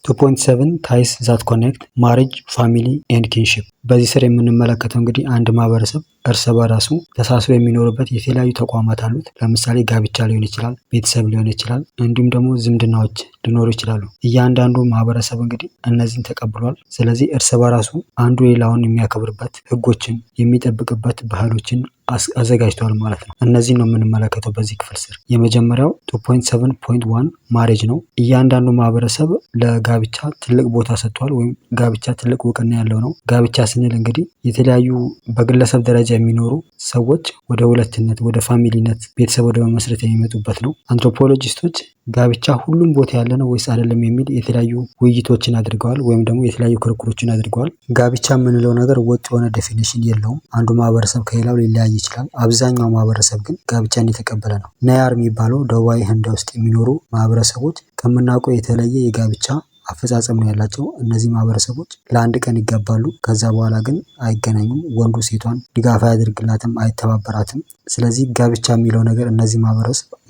2.7 ታይስ ዛት ኮኔክት ማሬጅ ፋሚሊ ኤንድ ኪንሺፕ። በዚህ ስር የምንመለከተው እንግዲህ አንድ ማህበረሰብ እርስ በራሱ ተሳስሮ የሚኖርበት የተለያዩ ተቋማት አሉት። ለምሳሌ ጋብቻ ሊሆን ይችላል፣ ቤተሰብ ሊሆን ይችላል፣ እንዲሁም ደግሞ ዝምድናዎች ሊኖሩ ይችላሉ። እያንዳንዱ ማህበረሰብ እንግዲህ እነዚህን ተቀብሏል። ስለዚህ እርስ በራሱ አንዱ ሌላውን የሚያከብርበት፣ ህጎችን የሚጠብቅበት ባህሎችን አዘጋጅተዋል ማለት ነው። እነዚህ ነው የምንመለከተው በዚህ ክፍል ስር። የመጀመሪያው 2.7.1 ማሬጅ ነው። እያንዳንዱ ማህበረሰብ ለጋብቻ ትልቅ ቦታ ሰጥቷል፣ ወይም ጋብቻ ትልቅ እውቅና ያለው ነው። ጋብቻ ስንል እንግዲህ የተለያዩ በግለሰብ ደረጃ የሚኖሩ ሰዎች ወደ ሁለትነት፣ ወደ ፋሚሊነት፣ ቤተሰብ ወደ መመስረት የሚመጡበት ነው። አንትሮፖሎጂስቶች ጋብቻ ሁሉም ቦታ ያለ ነው ወይስ አይደለም የሚል የተለያዩ ውይይቶችን አድርገዋል፣ ወይም ደግሞ የተለያዩ ክርክሮችን አድርገዋል። ጋብቻ የምንለው ነገር ወጥ የሆነ ዴፊኒሽን የለውም። አንዱ ማህበረሰብ ከሌላው ሊለያይ ይችላል። አብዛኛው ማህበረሰብ ግን ጋብቻን የተቀበለ ነው። ናያር የሚባለው ደቡባዊ ህንድ ውስጥ የሚኖሩ ማህበረሰቦች ከምናውቀው የተለየ የጋብቻ አፈጻጸም ነው ያላቸው። እነዚህ ማህበረሰቦች ለአንድ ቀን ይጋባሉ። ከዛ በኋላ ግን አይገናኙም። ወንዱ ሴቷን ድጋፍ አያደርግላትም፣ አይተባበራትም። ስለዚህ ጋብቻ የሚለው ነገር እነዚህ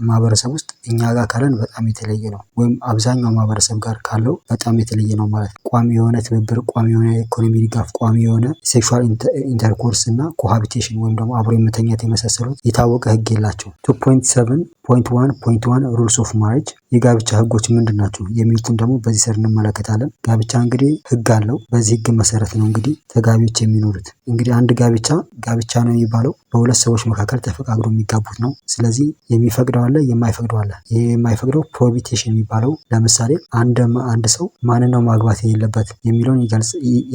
ማህበረሰብ ውስጥ እኛ ጋር ካለን በጣም የተለየ ነው፣ ወይም አብዛኛው ማህበረሰብ ጋር ካለው በጣም የተለየ ነው ማለት ነው። ቋሚ የሆነ ትብብር፣ ቋሚ የሆነ ኢኮኖሚ ድጋፍ፣ ቋሚ የሆነ ሴክሹዋል ኢንተርኮርስ እና ኮሃቢቴሽን ወይም ደግሞ አብሮ የመተኛት የመሳሰሉት የታወቀ ህግ የላቸው። 2.7.1 ሩልስ ኦፍ ማሬጅ የጋብቻ ህጎች ምንድን ናቸው የሚሉትን ደግሞ በዚህ ስር እንመለከታለን። ጋብቻ እንግዲህ ህግ አለው። በዚህ ህግ መሰረት ነው እንግዲህ ተጋቢዎች የሚኖሩት። እንግዲህ አንድ ጋብቻ ነው የሚባለው በሁለት ሰዎች መካከል ተፈቃቅሮ የሚጋቡት ነው። ስለዚህ የሚፈቅደው አለ፣ የማይፈቅደው አለ። ይሄ የማይፈቅደው ፕሮሂቢቴሽን የሚባለው ለምሳሌ አንድ ሰው ማንን ነው ማግባት የሌለበት የሚለውን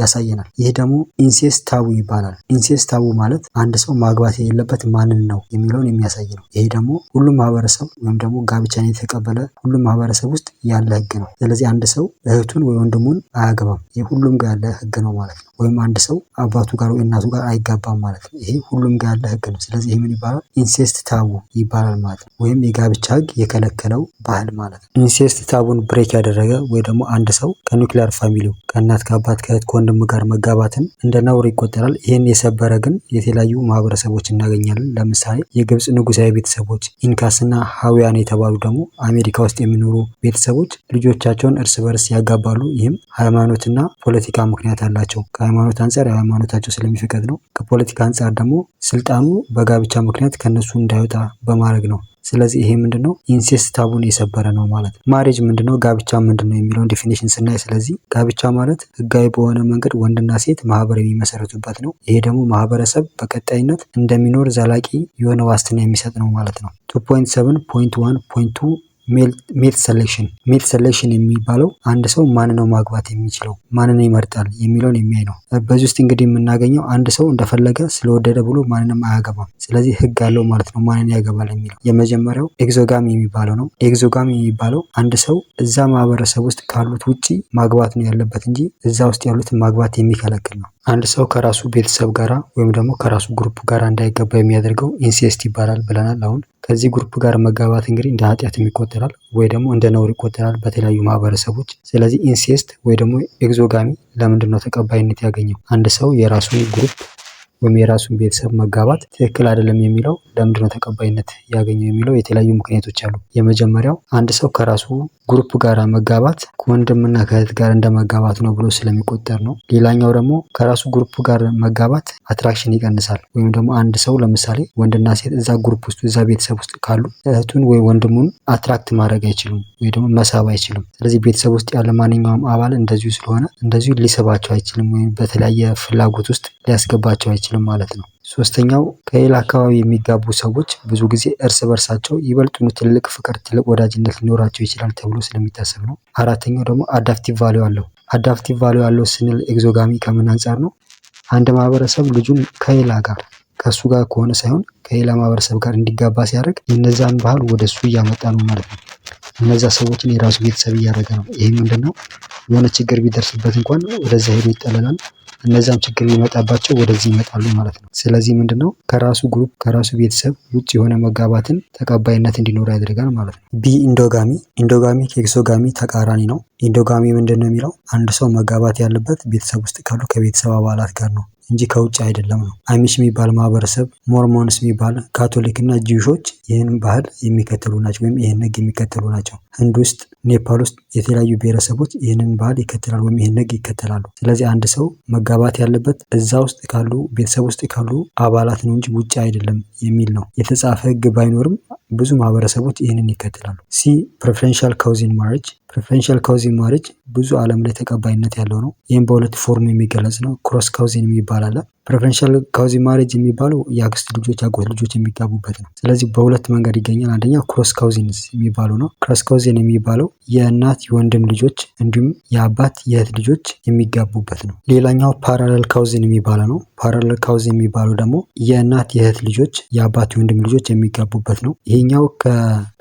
ያሳየናል። ይሄ ደግሞ ኢንሴስት ታቡ ይባላል። ኢንሴስት ታቡ ማለት አንድ ሰው ማግባት የሌለበት ማንን ነው የሚለውን የሚያሳይ ነው። ይሄ ደግሞ ሁሉም ማህበረሰብ ወይም ደግሞ ጋብቻን የተቀበለ ሁሉም ማህበረሰብ ውስጥ ያለ ህግ ነው። ስለዚህ አንድ ሰው እህቱን ወይ ወንድሙን አያገባም። ይህ ሁሉም ጋር ያለ ህግ ነው ማለት ነው። ወይም አንድ ሰው አባቱ ጋር ወይ እናቱ ጋር አይጋባም ማለት ነው። ይሄ ሁሉም ጋር ያለ ህግ ነው። ስለዚህ ይህ ምን ይባላል? ኢንሴስት ታቡ ይባላል ማለት ነው። ወይም የጋብቻ ህግ የከለከለው ባህል ማለት ነው። ኢንሴስት ታቡን ብሬክ ያደረገ ወይ ደግሞ አንድ ሰው ከኒውክሊየር ፋሚሊው ከእናት ከአባት ከእህት ከወንድም ጋር መጋባትን እንደ ነውር ይቆጠራል። ይህን የሰበረ ግን የተለያዩ ማህበረሰቦች እናገኛለን። ለምሳሌ የግብፅ ንጉሳዊ ቤተሰቦች ኢንካስና ሀዊያን የተባሉ ደግሞ አሜሪካ ውስጥ የሚኖሩ ቤተሰቦች ልጆቻቸውን እርስ በርስ ያጋባሉ። ይህም ሃይማኖትና ፖለቲካ ምክንያት አላቸው። ከሃይማኖት አንጻር ሃይማኖታቸው ስለሚፈቅድ ነው። ከፖለቲካ አንጻር ደግሞ ስልጣኑ በጋብቻ ምክንያት ከነሱ እንዳይወጣ በማድረግ ነው። ስለዚህ ይሄ ምንድነው? ኢንሴስት ታቡን የሰበረ ነው ማለት ነው። ማሬጅ ምንድነው? ጋብቻ ምንድነው የሚለውን ዴፊኒሽን ስናይ፣ ስለዚህ ጋብቻ ማለት ህጋዊ በሆነ መንገድ ወንድና ሴት ማህበር የሚመሰረቱበት ነው። ይሄ ደግሞ ማህበረሰብ በቀጣይነት እንደሚኖር ዘላቂ የሆነ ዋስትና የሚሰጥ ነው ማለት ነው። 2.7.1.2 ሜት ሴሌክሽን የሚባለው አንድ ሰው ማን ነው ማግባት የሚችለው ማንን ይመርጣል የሚለውን የሚያይ ነው። በዚህ ውስጥ እንግዲህ የምናገኘው አንድ ሰው እንደፈለገ ስለወደደ ብሎ ማንንም አያገባም። ስለዚህ ህግ አለው ማለት ነው ማንን ያገባል የሚለው። የመጀመሪያው ኤግዞጋሚ የሚባለው ነው። ኤግዞጋሚ የሚባለው አንድ ሰው እዛ ማህበረሰብ ውስጥ ካሉት ውጪ ማግባት ነው ያለበት እንጂ እዛ ውስጥ ያሉትን ማግባት የሚከለክል ነው። አንድ ሰው ከራሱ ቤተሰብ ጋራ ወይም ደግሞ ከራሱ ግሩፕ ጋር እንዳይገባ የሚያደርገው ኢንሴስት ይባላል ብለናል። አሁን ከዚህ ግሩፕ ጋር መጋባት እንግዲህ እንደ ኃጢአት ይቆጠራል ወይ ደግሞ እንደ ነውር ይቆጠራል በተለያዩ ማህበረሰቦች። ስለዚህ ኢንሴስት ወይ ደግሞ ኤግዞጋሚ ለምንድን ነው ተቀባይነት ያገኘው? አንድ ሰው የራሱን ግሩፕ ወይም የራሱን ቤተሰብ መጋባት ትክክል አይደለም የሚለው ለምንድን ነው ተቀባይነት ያገኘው የሚለው የተለያዩ ምክንያቶች አሉ። የመጀመሪያው አንድ ሰው ከራሱ ግሩፕ ጋር መጋባት ከወንድምና ከእህት ጋር እንደ መጋባት ነው ብሎ ስለሚቆጠር ነው። ሌላኛው ደግሞ ከራሱ ግሩፕ ጋር መጋባት አትራክሽን ይቀንሳል። ወይም ደግሞ አንድ ሰው ለምሳሌ ወንድና ሴት እዛ ግሩፕ ውስጥ እዛ ቤተሰብ ውስጥ ካሉ እህቱን ወይ ወንድሙን አትራክት ማድረግ አይችሉም ወይ ደግሞ መሳብ አይችሉም። ስለዚህ ቤተሰብ ውስጥ ያለ ማንኛውም አባል እንደዚሁ ስለሆነ እንደዚሁ ሊስባቸው አይችልም ወይም በተለያየ ፍላጎት ውስጥ ሊያስገባቸው አይችልም ማለት ነው። ሶስተኛው ከሌላ አካባቢ የሚጋቡ ሰዎች ብዙ ጊዜ እርስ በርሳቸው ይበልጡኑ ትልቅ ፍቅር፣ ትልቅ ወዳጅነት ሊኖራቸው ይችላል ተብሎ ስለሚታሰብ ነው። አራተኛው ደግሞ አዳፕቲቭ ቫልዩ አለው። አዳፕቲቭ ቫልዩ አለው ስንል ኤግዞጋሚ ከምን አንጻር ነው? አንድ ማህበረሰብ ልጁን ከሌላ ጋር ከእሱ ጋር ከሆነ ሳይሆን ከሌላ ማህበረሰብ ጋር እንዲጋባ ሲያደርግ እነዛን ባህል ወደ እሱ እያመጣ ነው ማለት ነው። እነዛ ሰዎችን የራሱ ቤተሰብ እያደረገ ነው። ይህ ምንድነው? የሆነ ችግር ቢደርስበት እንኳን ወደዛ ሄዶ ይጠለላል። እነዛም ችግር ሊመጣባቸው ወደዚህ ይመጣሉ ማለት ነው። ስለዚህ ምንድነው? ከራሱ ግሩፕ ከራሱ ቤተሰብ ውጭ የሆነ መጋባትን ተቀባይነት እንዲኖር ያደርጋል ማለት ነው። ቢ ኢንዶጋሚ ከኤክሶጋሚ ተቃራኒ ነው። ኢንዶጋሚ ምንድነው የሚለው? አንድ ሰው መጋባት ያለበት ቤተሰብ ውስጥ ካሉ ከቤተሰብ አባላት ጋር ነው። እንጂ ከውጭ አይደለም ነው። አሚሽ የሚባል ማህበረሰብ፣ ሞርሞንስ የሚባል፣ ካቶሊክ እና ጂውሾች ይህን ባህል የሚከተሉ ናቸው ወይም ይህን ህግ የሚከተሉ ናቸው። ህንድ ውስጥ፣ ኔፓል ውስጥ የተለያዩ ብሔረሰቦች ይህንን ባህል ይከተላሉ ወይም ይህን ህግ ይከተላሉ። ስለዚህ አንድ ሰው መጋባት ያለበት እዛ ውስጥ ካሉ ቤተሰብ ውስጥ ካሉ አባላት ነው እንጂ ውጭ አይደለም የሚል ነው። የተጻፈ ህግ ባይኖርም ብዙ ማህበረሰቦች ይህንን ይከተላሉ። ሲ ፕሬፈረንሻል ካውዚን ማሪጅ። ፕሬፈረንሻል ካውዚን ማሪጅ ብዙ ዓለም ላይ ተቀባይነት ያለው ነው። ይህም በሁለት ፎርም የሚገለጽ ነው። ክሮስ ካውዚን የሚባል አለ። ፕሬፈረንሻል ካውዚን ማሪጅ የሚባለው የአክስት ልጆች አጎት ልጆች የሚጋቡበት ነው። ስለዚህ በሁለት መንገድ ይገኛል። አንደኛው ክሮስ ካውዚንስ የሚባለው ነው። ክሮስ ካውዚን የሚባለው የእናት የወንድም ልጆች እንዲሁም የአባት የእህት ልጆች የሚጋቡበት ነው። ሌላኛው ፓራለል ካውዚን የሚባለው ነው። ፓራለል ካውዚን የሚባለው ደግሞ የእናት የእህት ልጆች የአባት የወንድም ልጆች የሚጋቡበት ነው። ይሄኛው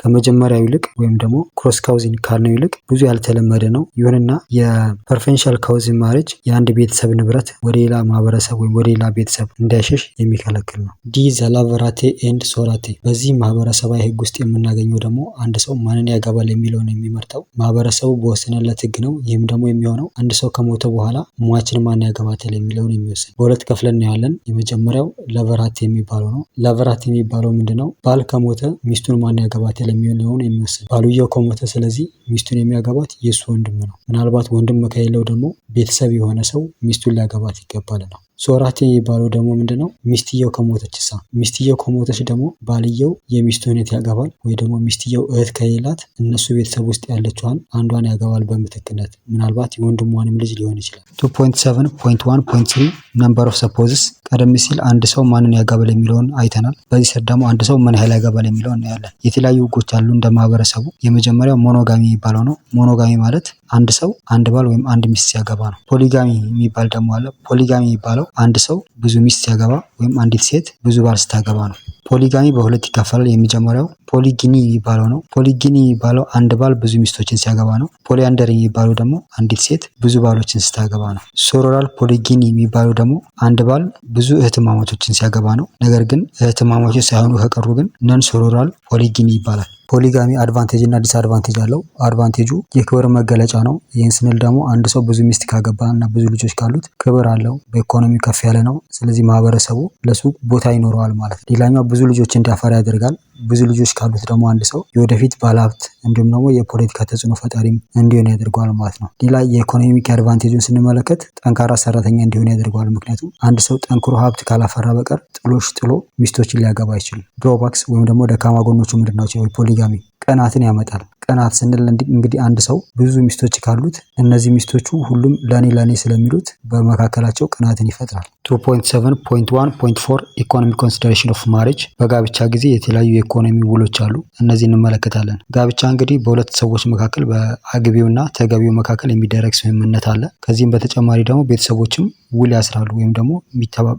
ከመጀመሪያው ይልቅ ወይም ደግሞ ክሮስ ካውዚን ካልነው ይልቅ ብዙ ያልተለመደ ነው። ይሁንና የፕሬፈረንሻል ካውዚን ማሪጅ የአንድ ቤተሰብ ንብረት ወደ ሌላ ማህበረሰብ ወይም ወደ ሌላ ቤተሰብ እንዳይሸሽ የሚከለክል ነው። ዲ ዘላቨራቴ ኤንድ ሶራቴ። በዚህ ማህበረሰባዊ ህግ ውስጥ የምናገኘው ደግሞ አንድ ሰው ማንን ያገባል የሚለውን የሚመርጠው ማህበረሰቡ በወሰነለት ህግ ነው። ይህም ደግሞ የሚሆነው አንድ ሰው ከሞተ በኋላ ሟችን ማን ያገባታል የሚለውን የሚወስን በሁለት ከፍለን ያለን። የመጀመሪያው ለቨራቴ የሚባለው ነው። ለቨራቴ የሚባለው ምንድነው? ባል ከሞተ ሚስቱን ማን ያገባታል የሚለውን የሚወስን። ባልየው ከሞተ ስለዚህ ሚስቱን የሚያገባት የእሱ ወንድም ነው። ምናልባት ወንድም ከሌለው ደግሞ ቤተሰብ የሆነ ሰው ሚስቱን ሊያገባት ይገባል ነው። ሶራቴ የሚባለው ደግሞ ምንድነው? ሚስትየው ከሞተችሳ ሚስትየው ከሞተች ደግሞ ባልየው የሚስቱን እህት ያገባል ወይ ደግሞ ሚስትየው እህት ከሌላት እነሱ ቤተሰብ ውስጥ ያለችዋን አንዷን ያገባል በምትክነት። ምናልባት የወንድሟንም ልጅ ሊሆን ይችላል። 2.7.1.3 ነምበር ኦፍ ሰፖዝስ። ቀደም ሲል አንድ ሰው ማንን ያገባል የሚለውን አይተናል። በዚህ ስር ደግሞ አንድ ሰው ምን ያህል ያገባል የሚለውን እናያለን። የተለያዩ ህጎች አሉ እንደ ማህበረሰቡ። የመጀመሪያው ሞኖጋሚ የሚባለው ነው። ሞኖጋሚ ማለት አንድ ሰው አንድ ባል ወይም አንድ ሚስት ሲያገባ ነው። ፖሊጋሚ የሚባል ደግሞ አለ። ፖሊጋሚ የሚባለው አንድ ሰው ብዙ ሚስት ሲያገባ ወይም አንዲት ሴት ብዙ ባል ስታገባ ነው። ፖሊጋሚ በሁለት ይከፈላል። የመጀመሪያው ፖሊጊኒ የሚባለው ነው። ፖሊጊኒ የሚባለው አንድ ባል ብዙ ሚስቶችን ሲያገባ ነው። ፖሊያንደር የሚባለው ደግሞ አንዲት ሴት ብዙ ባሎችን ስታገባ ነው። ሶሮራል ፖሊጊኒ የሚባለው ደግሞ አንድ ባል ብዙ እህትማማቾችን ሲያገባ ነው። ነገር ግን እህትማማቾች ሳይሆኑ ከቀሩ ግን ነን ሶሮራል ፖሊጊኒ ይባላል። ፖሊጋሚ አድቫንቴጅ እና ዲስአድቫንቴጅ አለው። አድቫንቴጁ የክብር መገለጫ ነው። ይህን ስንል ደግሞ አንድ ሰው ብዙ ሚስት ካገባ እና ብዙ ልጆች ካሉት ክብር አለው፣ በኢኮኖሚ ከፍ ያለ ነው። ስለዚህ ማህበረሰቡ ለሱ ቦታ ይኖረዋል ማለት ነው። ሌላኛው ብዙ ልጆች እንዲያፈራ ያደርጋል። ብዙ ልጆች ካሉት ደግሞ አንድ ሰው የወደፊት ባለሀብት እንዲሁም ደግሞ የፖለቲካ ተጽዕኖ ፈጣሪም እንዲሆን ያደርገዋል ማለት ነው። ሌላ የኢኮኖሚክ አድቫንቴጁን ስንመለከት ጠንካራ ሰራተኛ እንዲሆን ያደርገዋል። ምክንያቱም አንድ ሰው ጠንክሮ ሀብት ካላፈራ በቀር ጥሎሽ ጥሎ ሚስቶችን ሊያገባ አይችልም። ድሮባክስ ወይም ደግሞ ደካማ ጎኖቹ ምንድን ናቸው? ፖሊጋሚ ቅናትን ያመጣል። ቅናት ስንል እንግዲህ አንድ ሰው ብዙ ሚስቶች ካሉት እነዚህ ሚስቶቹ ሁሉም ለኔ ስለሚሉት በመካከላቸው ቅናትን ይፈጥራል። 2.7.1.4 ኢኮኖሚክ ኮንሲደሬሽን ኦፍ ማሪጅ። በጋብቻ ጊዜ የተለያዩ የኢኮኖሚ ውሎች አሉ። እነዚህ እንመለከታለን። ጋብቻ እንግዲህ በሁለት ሰዎች መካከል በአግቢውና ተገቢው መካከል የሚደረግ ስምምነት አለ። ከዚህም በተጨማሪ ደግሞ ቤተሰቦችም ውል ያስራሉ ወይም ደግሞ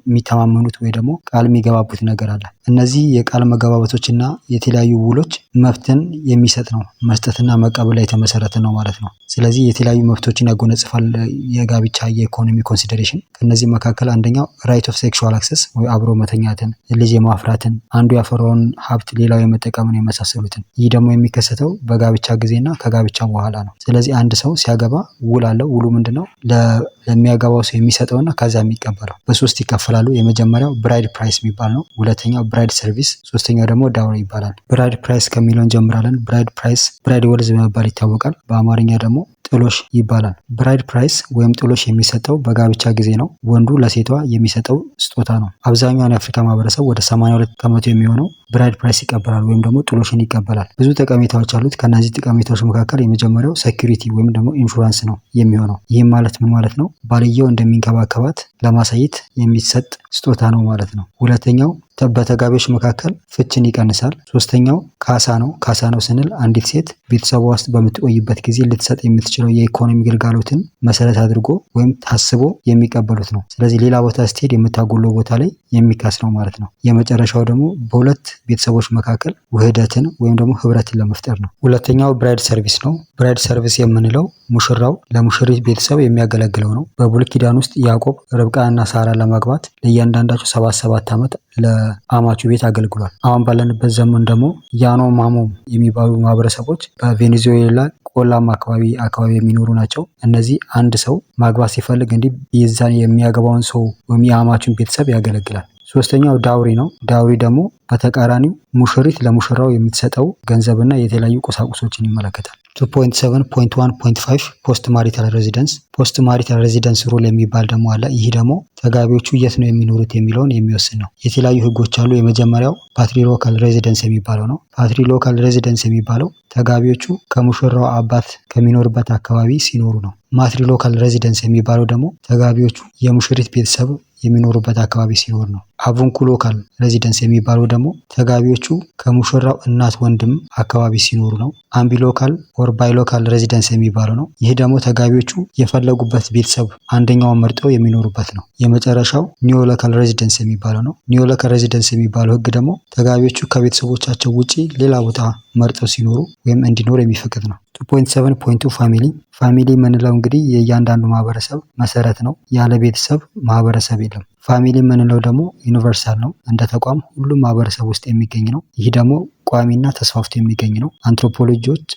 የሚተማመኑት ወይ ደግሞ ቃል የሚገባቡት ነገር አለ። እነዚህ የቃል መገባበቶችና የተለያዩ ውሎች መብትን የሚሰጥ ነው። መስጠትና መቀበል ላይ የተመሰረተ ነው ማለት ነው። ስለዚህ የተለያዩ መብቶችን ያጎነጽፋል የጋብቻ የኢኮኖሚ ኮንሲደሬሽን። ከነዚህ መካከል አንደኛው ራይት ኦፍ ሴክሹዋል አክሰስ ወይ አብሮ መተኛትን፣ ልጅ የማፍራትን፣ አንዱ ያፈራውን ሀብት ሌላው የመጠቀምን የመሳሰሉትን። ይህ ደግሞ የሚከሰተው በጋብቻ ጊዜና ከጋብቻ በኋላ ነው። ስለዚህ አንድ ሰው ሲያገባ ውል አለው። ውሉ ምንድነው? ለሚያገባው ሰው የሚሰጠውና ከዛ የሚቀበለው በሶስት ይከፈላሉ። የመጀመሪያው ብራይድ ፕራይስ የሚባል ነው። ሁለተኛው ብራይድ ሰርቪስ፣ ሶስተኛው ደግሞ ዳውሪ ይባላል። ብራይድ ፕራይስ ከሚለው እንጀምራለን። ብራይድ ፕራይስ ብራይድ ወልዝ በመባል ይታወቃል። በአማርኛ ደግሞ ጥሎሽ ይባላል። ብራይድ ፕራይስ ወይም ጥሎሽ የሚሰጠው በጋብቻ ጊዜ ነው። ወንዱ ለሴቷ የሚሰጠው ስጦታ ነው። አብዛኛውን የአፍሪካ ማህበረሰብ ወደ 82% የሚሆነው ብራይድ ፕራይስ ይቀበላል ወይም ደግሞ ጥሎሽን ይቀበላል። ብዙ ጠቀሜታዎች አሉት። ከነዚህ ጠቀሜታዎች መካከል የመጀመሪያው ሴኩሪቲ ወይም ደግሞ ኢንሹራንስ ነው የሚሆነው። ይህም ማለት ምን ማለት ነው? ባልየው እንደሚንከባከባት ለማሳየት የሚሰጥ ስጦታ ነው ማለት ነው። ሁለተኛው በተጋቢዎች መካከል ፍችን ይቀንሳል። ሶስተኛው ካሳ ነው። ካሳ ነው ስንል አንዲት ሴት ቤተሰቧ ውስጥ በምትቆይበት ጊዜ ልትሰጥ የምትችለው የኢኮኖሚ ግልጋሎትን መሰረት አድርጎ ወይም ታስቦ የሚቀበሉት ነው። ስለዚህ ሌላ ቦታ ስትሄድ የምታጎለው ቦታ ላይ የሚካስ ነው ማለት ነው። የመጨረሻው ደግሞ በሁለት ቤተሰቦች መካከል ውህደትን ወይም ደግሞ ህብረትን ለመፍጠር ነው። ሁለተኛው ብራይድ ሰርቪስ ነው። ብራይድ ሰርቪስ የምንለው ሙሽራው ለሙሽሪት ቤተሰብ የሚያገለግለው ነው። በብሉይ ኪዳን ውስጥ ያዕቆብ ርብቃንና ሳራ ለማግባት ለእያንዳንዳቸው 77 ዓመት ለአማቹ ቤት አገልግሏል። አሁን ባለንበት ዘመን ደግሞ ያኖ ማሞ የሚባሉ ማህበረሰቦች በቬኔዙዌላ ቆላማ አካባቢ የሚኖሩ ናቸው። እነዚህ አንድ ሰው ማግባት ሲፈልግ እንዲህ የዛን የሚያገባውን ሰው ወይም የአማቹን ቤተሰብ ያገለግላል። ሶስተኛው ዳውሪ ነው። ዳውሪ ደግሞ በተቃራኒው ሙሽሪት ለሙሽራው የምትሰጠው ገንዘብና የተለያዩ ቁሳቁሶችን ይመለከታል። 2.7.1.5 ፖስት ማሪታል ሬዚደንስ። ፖስት ማሪታል ሬዚደንስ ሩል የሚባል ደግሞ አለ። ይህ ደግሞ ተጋቢዎቹ የት ነው የሚኖሩት የሚለውን የሚወስን ነው። የተለያዩ ህጎች አሉ። የመጀመሪያው ፓትሪሎካል ሬዚደንስ የሚባለው ነው። ፓትሪሎካል ሬዚደንስ የሚባለው ተጋቢዎቹ ከሙሽራው አባት ከሚኖርበት አካባቢ ሲኖሩ ነው። ማትሪሎካል ሬዚደንስ የሚባለው ደግሞ ተጋቢዎቹ የሙሽሪት ቤተሰብ የሚኖሩበት አካባቢ ሲኖር ነው። አቡንኩሎካል ሬዚደንስ የሚባለው ደግሞ ተጋቢዎቹ ከሙሽራው እናት ወንድም አካባቢ ሲኖሩ ነው። አምቢሎካል ኦር ባይሎካል ሬዚደንስ የሚባለው ነው። ይህ ደግሞ ተጋቢዎቹ የፈለጉበት ቤተሰብ አንደኛውን መርጠው የሚኖሩበት ነው። የመጨረሻው ኒዮሎካል ሬዚደንስ የሚባለው ነው። ኒዮሎካል ሬዚደንስ የሚባለው ህግ ደግሞ ተጋቢዎቹ ከቤተሰቦቻቸው ውጪ ሌላ ቦታ መርጠው ሲኖሩ ወይም እንዲኖር የሚፈቅድ ነው። 2.7.2 ፋሚሊ። ፋሚሊ የምንለው እንግዲህ የእያንዳንዱ ማህበረሰብ መሰረት ነው። ያለ ቤተሰብ ማህበረሰብ የለም። ፋሚሊ የምንለው ደግሞ ዩኒቨርሳል ነው። እንደ ተቋም ሁሉም ማህበረሰብ ውስጥ የሚገኝ ነው። ይህ ደግሞ ቋሚና ተስፋፍቶ የሚገኝ ነው።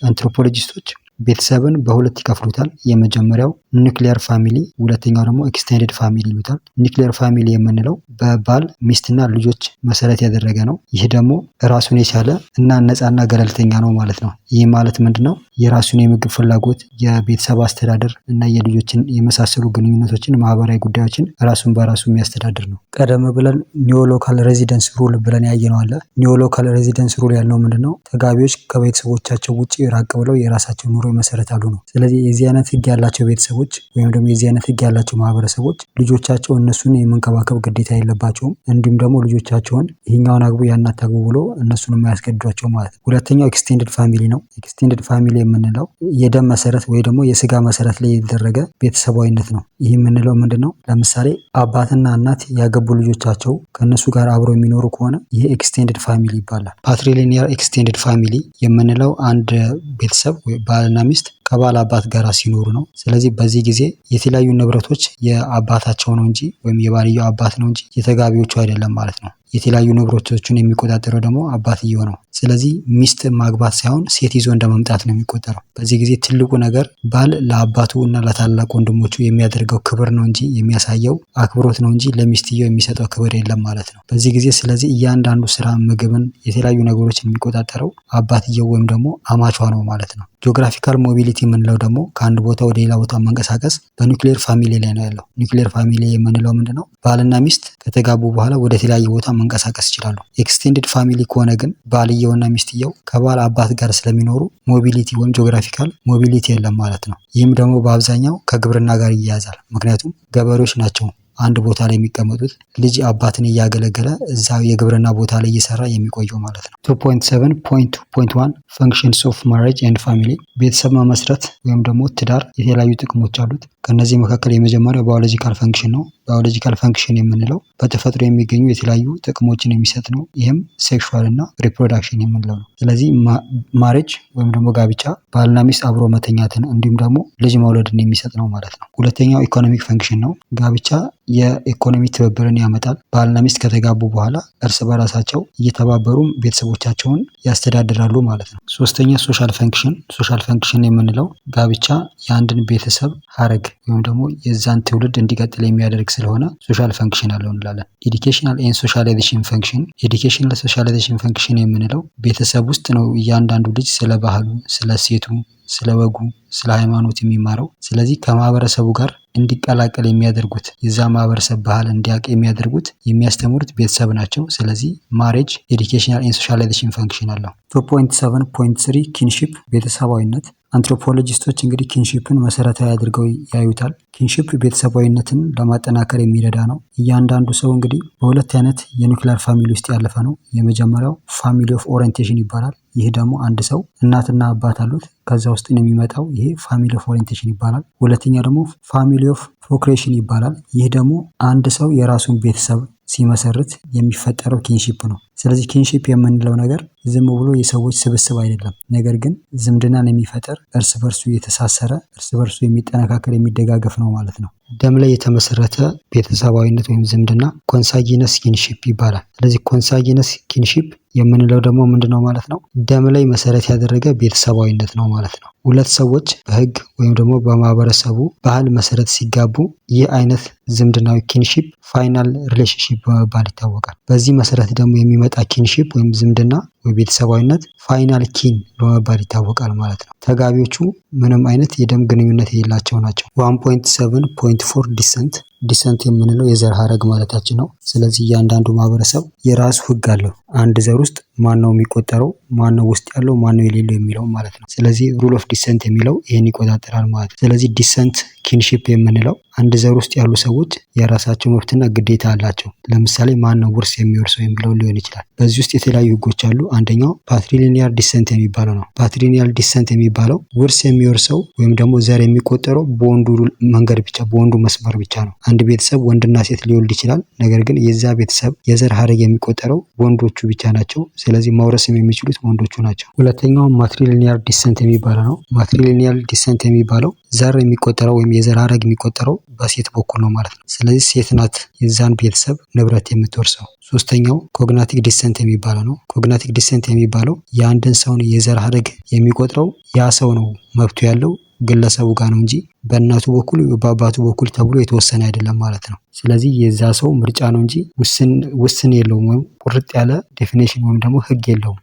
አንትሮፖሎጂስቶች ቤተሰብን በሁለት ይከፍሉታል። የመጀመሪያው ኒውክሊየር ፋሚሊ፣ ሁለተኛው ደግሞ ኤክስቴንድድ ፋሚሊ ይሉታል። ኒውክሊየር ፋሚሊ የምንለው በባል ሚስትና ልጆች መሰረት ያደረገ ነው። ይህ ደግሞ ራሱን የቻለ እና ነፃና ገለልተኛ ነው ማለት ነው። ይህ ማለት ምንድነው? የራሱን የምግብ ፍላጎት፣ የቤተሰብ አስተዳደር እና የልጆችን የመሳሰሉ ግንኙነቶችን፣ ማህበራዊ ጉዳዮችን ራሱን በራሱ የሚያስተዳድር ነው። ቀደም ብለን ኒዮሎካል ሬዚደንስ ሩል ብለን ያየነው አለ። ኒዮሎካል ሬዚደንስ ሩል ያልነው ምንድነው? ተጋቢዎች ከቤተሰቦቻቸው ውጭ ራቅ ብለው የራሳቸው ኑሮ ይመሰረታሉ ነው። ስለዚህ የዚህ አይነት ህግ ያላቸው ቤተሰቦች ወይም ደግሞ የዚህ አይነት ህግ ያላቸው ማህበረሰቦች ልጆቻቸው እነሱን የመንከባከብ ግዴታ የለባቸውም። እንዲሁም ደግሞ ልጆቻቸውን ይህኛውን አግቡ ያን አታግቡ ብሎ እነሱን የማያስገድዷቸው ማለት ነው። ሁለተኛው ኤክስቴንድድ ፋሚሊ ነው። ኤክስቴንድድ ፋሚሊ የምንለው የደም መሰረት ወይ ደግሞ የስጋ መሰረት ላይ የተደረገ ቤተሰባዊነት ነው። ይህ የምንለው ምንድነው? ለምሳሌ አባትና እናት ያገቡ ልጆቻቸው ከእነሱ ጋር አብረው የሚኖሩ ከሆነ ይህ ኤክስቴንድድ ፋሚሊ ይባላል። ፓትሪሊኒየር ኤክስቴንድድ ፋሚሊ የምንለው አንድ ቤተሰብ ባልና ሚስት ከባል አባት ጋር ሲኖሩ ነው። ስለዚህ በዚህ ጊዜ የተለያዩ ንብረቶች የአባታቸው ነው እንጂ ወይም የባልየው አባት ነው እንጂ የተጋቢዎቹ አይደለም ማለት ነው። የተለያዩ ንብረቶችን የሚቆጣጠረው ደግሞ አባትየው ነው። ስለዚህ ሚስት ማግባት ሳይሆን ሴት ይዞ እንደመምጣት ነው የሚቆጠረው። በዚህ ጊዜ ትልቁ ነገር ባል ለአባቱ እና ለታላቅ ወንድሞቹ የሚያደርገው ክብር ነው እንጂ የሚያሳየው አክብሮት ነው እንጂ ለሚስትየው የሚሰጠው ክብር የለም ማለት ነው። በዚህ ጊዜ ስለዚህ እያንዳንዱ ስራ፣ ምግብን፣ የተለያዩ ነገሮችን የሚቆጣጠረው አባትየው ወይም ደግሞ አማቿ ነው ማለት ነው። ጂኦግራፊካል ሞቢሊቲ የምንለው ደግሞ ከአንድ ቦታ ወደ ሌላ ቦታ መንቀሳቀስ በኒውክሊየር ፋሚሊ ላይ ነው ያለው። ኒውክሊየር ፋሚሊ የምንለው ምንድነው? ባልና ሚስት ከተጋቡ በኋላ ወደ ተለያየ ቦታ መንቀሳቀስ ይችላሉ። ኤክስቴንድድ ፋሚሊ ከሆነ ግን ባልየውና ሚስትየው ከባል አባት ጋር ስለሚኖሩ ሞቢሊቲ ወይም ጂኦግራፊካል ሞቢሊቲ የለም ማለት ነው። ይህም ደግሞ በአብዛኛው ከግብርና ጋር ይያያዛል። ምክንያቱም ገበሬዎች ናቸው አንድ ቦታ ላይ የሚቀመጡት፣ ልጅ አባትን እያገለገለ እዛ የግብርና ቦታ ላይ እየሰራ የሚቆየው ማለት ነው። 2.7.2.1 ፈንክሽንስ ኦፍ ማሬጅ ኤንድ ፋሚሊ። ቤተሰብ መመስረት ወይም ደግሞ ትዳር የተለያዩ ጥቅሞች አሉት። ከነዚህ መካከል የመጀመሪያው ባዮሎጂካል ፈንክሽን ነው። ባዮሎጂካል ፈንክሽን የምንለው በተፈጥሮ የሚገኙ የተለያዩ ጥቅሞችን የሚሰጥ ነው። ይህም ሴክሹዋል እና ሪፕሮዳክሽን የምንለው ነው። ስለዚህ ማሬጅ ወይም ደግሞ ጋብቻ ባልና ሚስት አብሮ መተኛትን እንዲሁም ደግሞ ልጅ መውለድን የሚሰጥ ነው ማለት ነው። ሁለተኛው ኢኮኖሚክ ፈንክሽን ነው። ጋብቻ የኢኮኖሚ ትብብርን ያመጣል። ባልና ሚስት ከተጋቡ በኋላ እርስ በራሳቸው እየተባበሩ ቤተሰቦቻቸውን ያስተዳድራሉ ማለት ነው። ሶስተኛ ሶሻል ፈንክሽን። ሶሻል ፈንክሽን የምንለው ጋብቻ የአንድን ቤተሰብ ሀረግ ወይም ደግሞ የዛን ትውልድ እንዲቀጥል የሚያደርግ ስለሆነ ሶሻል ፈንክሽን አለው እንላለን። ኤዱኬሽናል ኤንድ ሶሻላይዜሽን ፈንክሽን። ኤዱኬሽናል ሶሻላይዜሽን ፈንክሽን የምንለው ቤተሰብ ውስጥ ነው እያንዳንዱ ልጅ ስለ ባህሉ፣ ስለ ሴቱ፣ ስለ ወጉ፣ ስለ ሃይማኖት የሚማረው። ስለዚህ ከማህበረሰቡ ጋር እንዲቀላቀል የሚያደርጉት የዛ ማህበረሰብ ባህል እንዲያውቅ የሚያደርጉት የሚያስተምሩት ቤተሰብ ናቸው። ስለዚህ ማሬጅ ኤዱኬሽናል ኤንድ ሶሻላይዜሽን ፈንክሽን አለው። 2.7.3 ኪንሺፕ ቤተሰባዊነት። አንትሮፖሎጂስቶች እንግዲህ ኪንሺፕን መሰረታዊ አድርገው ያዩታል። ኪንሺፕ ቤተሰባዊነትን ለማጠናከር የሚረዳ ነው። እያንዳንዱ ሰው እንግዲህ በሁለት አይነት የኒውክሊየር ፋሚሊ ውስጥ ያለፈ ነው። የመጀመሪያው ፋሚሊ ኦፍ ኦሪየንቴሽን ይባላል። ይህ ደግሞ አንድ ሰው እናትና አባት አሉት፣ ከዛ ውስጥ ነው የሚመጣው። ይሄ ፋሚሊ ኦፍ ኦሪየንቴሽን ይባላል። ሁለተኛ ደግሞ ፋሚሊ ኦፍ ፕሮክሬሽን ይባላል። ይህ ደግሞ አንድ ሰው የራሱን ቤተሰብ ሲመሰርት የሚፈጠረው ኪንሺፕ ነው። ስለዚህ ኪንሺፕ የምንለው ነገር ዝም ብሎ የሰዎች ስብስብ አይደለም፣ ነገር ግን ዝምድናን የሚፈጠር እርስ በርሱ የተሳሰረ እርስ በርሱ የሚጠነካከል የሚደጋገፍ ነው ማለት ነው። ደም ላይ የተመሰረተ ቤተሰባዊነት ወይም ዝምድና ኮንሳጊነስ ኪንሺፕ ይባላል። ስለዚህ ኮንሳጊነስ ኪንሺፕ የምንለው ደግሞ ምንድነው ማለት ነው? ደም ላይ መሰረት ያደረገ ቤተሰባዊነት ነው ማለት ነው። ሁለት ሰዎች በህግ ወይም ደግሞ በማህበረሰቡ ባህል መሰረት ሲጋቡ ይህ አይነት ዝምድናዊ ኪንሺፕ ፋይናል ሪሌሽንሺፕ በመባል ይታወቃል። በዚህ መሰረት ደግሞ የሚመጣ ኪንሺፕ ወይም ዝምድና ወይ ቤተሰባዊነት ፋይናል ኪን በመባል ይታወቃል ማለት ነው። ተጋቢዎቹ ምንም አይነት የደም ግንኙነት የሌላቸው ናቸው። 1.7.4 ዲሰንት የምንለው የዘር ሀረግ ማለታችን ነው። ስለዚህ እያንዳንዱ ማህበረሰብ የራሱ ህግ አለው። አንድ ዘር ውስጥ ማን ነው የሚቆጠረው፣ ማን ነው ውስጥ ያለው፣ ማን ነው የሌለው የሚለው ማለት ነው። ስለዚህ ሩል ኦፍ ዲሰንት የሚለው ይህን ይቆጣጠራል ማለት ነው። ስለዚህ ዲሰንት ኪንሺፕ የምንለው አንድ ዘር ውስጥ ያሉ ሰዎች የራሳቸው መብትና ግዴታ አላቸው። ለምሳሌ ማን ነው ውርስ የሚወርሰው የሚለው ሊሆን ይችላል። በዚህ ውስጥ የተለያዩ ህጎች አሉ። አንደኛው ፓትሪሊኒያር ዲሰንት የሚባለው ነው። ፓትሪሊኒያር ዲሰንት የሚባለው ውርስ የሚወርሰው ወይም ደግሞ ዘር የሚቆጠረው በወንዱ መንገድ ብቻ፣ በወንዱ መስመር ብቻ ነው። አንድ ቤተሰብ ወንድና ሴት ሊወልድ ይችላል። ነገር ግን የዛ ቤተሰብ የዘር ሀረግ የሚቆጠረው ወንዶቹ ብቻ ናቸው። ስለዚህ መውረስም የሚችሉት ወንዶቹ ናቸው። ሁለተኛው ማትሪሊኒያር ዲሰንት የሚባለው ነው። ማትሪሊኒያር ዲሰንት የሚባለው ዘር የሚቆጠረው ወይም የዘር ሀረግ የሚቆጠረው በሴት በኩል ነው ማለት ነው። ስለዚህ ሴት ናት የዛን ቤተሰብ ንብረት የምትወርሰው። ሶስተኛው ኮግናቲክ ዲሰንት የሚባለው ነው። ኮግናቲክ ዲሰንት የሚባለው የአንድን ሰውን የዘር ሀረግ የሚቆጥረው ያ ሰው ነው መብቱ ያለው ግለሰቡ ጋር ነው እንጂ በእናቱ በኩል በአባቱ በኩል ተብሎ የተወሰነ አይደለም ማለት ነው። ስለዚህ የዛ ሰው ምርጫ ነው እንጂ ውስን የለውም ወይም ቁርጥ ያለ ዴፊኔሽን ወይም ደግሞ ህግ የለውም።